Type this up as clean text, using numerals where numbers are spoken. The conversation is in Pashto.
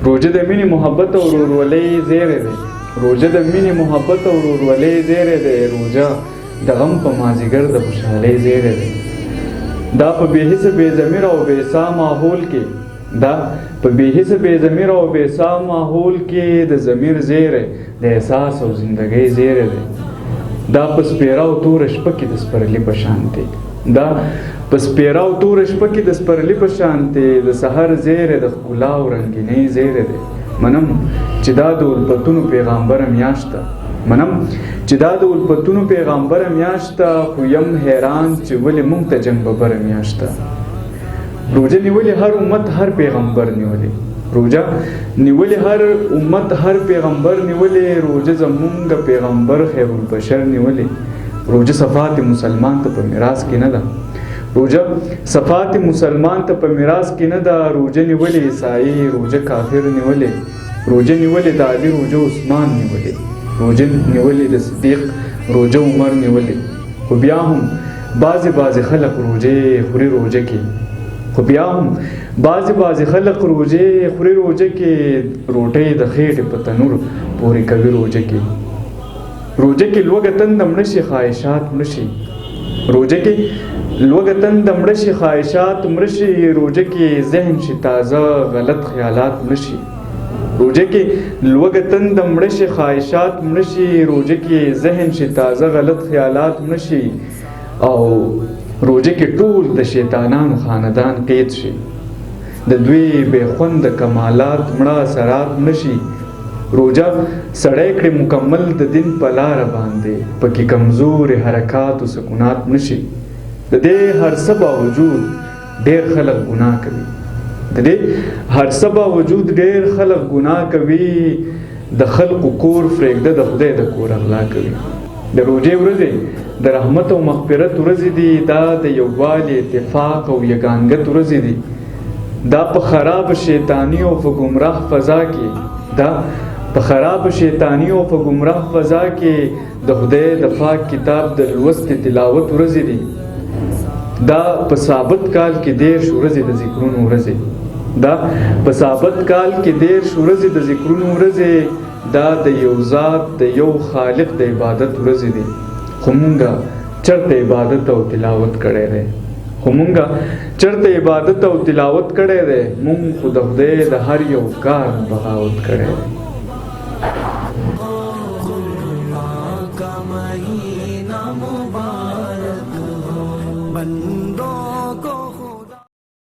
روژه د مینې محبت او ورورولۍ زیری دی. روژه د مینې محبت او ورورولۍ زیری دی. روژه د غم په مازیګر د خوشحالۍ زیری دی. دا په بې حسه بې ضمیر او بې ساه ماحول کې ماحول کې د ضمیر زیری د احساس او زندګۍ زیری دی. دا په سپیره او توره شپه کې د سپرلي په شان دی. د سحر زیری د ښکلا او رنګینۍ زیری دی. منم چې دا د الفتونو پیغامبره میاشته خو یم حیران چې ولې موږ ته جنګ ببره میاشته. روژه نیولې هر امت هر پیغمبر نیولې. هر پیغمبر نیولې. روژه زمونږ پیغمبر خیر البشر نیولې. روژه صفات مسلمان ته په میراث کې نه ده. روژه روژه نیولې عیسائی. روژه کافر نیولې. روژه نیولې د علي. روژه عثمان نیولې. روژه نیولې د صدیق. روژه عمر نیولې. خو بیا هم بعضې خلق روژه خوري. روژه کې روټۍ د خېټې په تنور پورې کوي. روژه کې لوږه تنده مړه شي خواهشات مړه شي. روژه کې ذهن شي تازه غلط خیالات مړه شي. روژه کې لوږه تنده مړه شي خواهشات مړه شي. روژه کې ذهن شي تازه غلط خیالات مړه شي. او روژه کې ټول د شیطانانو خاندان قید شي. د دوی بې خونده کمالات مړه اثرات مړه شي. روژه سړی کړي مکمل د دین په لاره باندې پکې کمزورې حرکات و سکونات مړه شي. د دې هر څه باوجود ډېر خلک ګناه کوي. د خلقو کور فریږده د خدای د کور اغلا کوي. د روژې ورځې د رحمت او مغفرت ورځې دي. دا د یووالي اتفاق او یګانګت ورځې دي. دا په خراب شیطانی او په ګمراه فضا کې د خدای د پاک کتاب د لوست تلاوت ورځې دي. دا په ثابت کال کې 10 ورځې د ذکرونو ورځې. دا د یو ذات د یو خالق د عبادت ورځې دي. خو مونږه چرته عبادت او تلاوت کړی دی. مونږ خو د خدای د هر یو کار بغاوت کړی دی. مہینہ مبارک ہو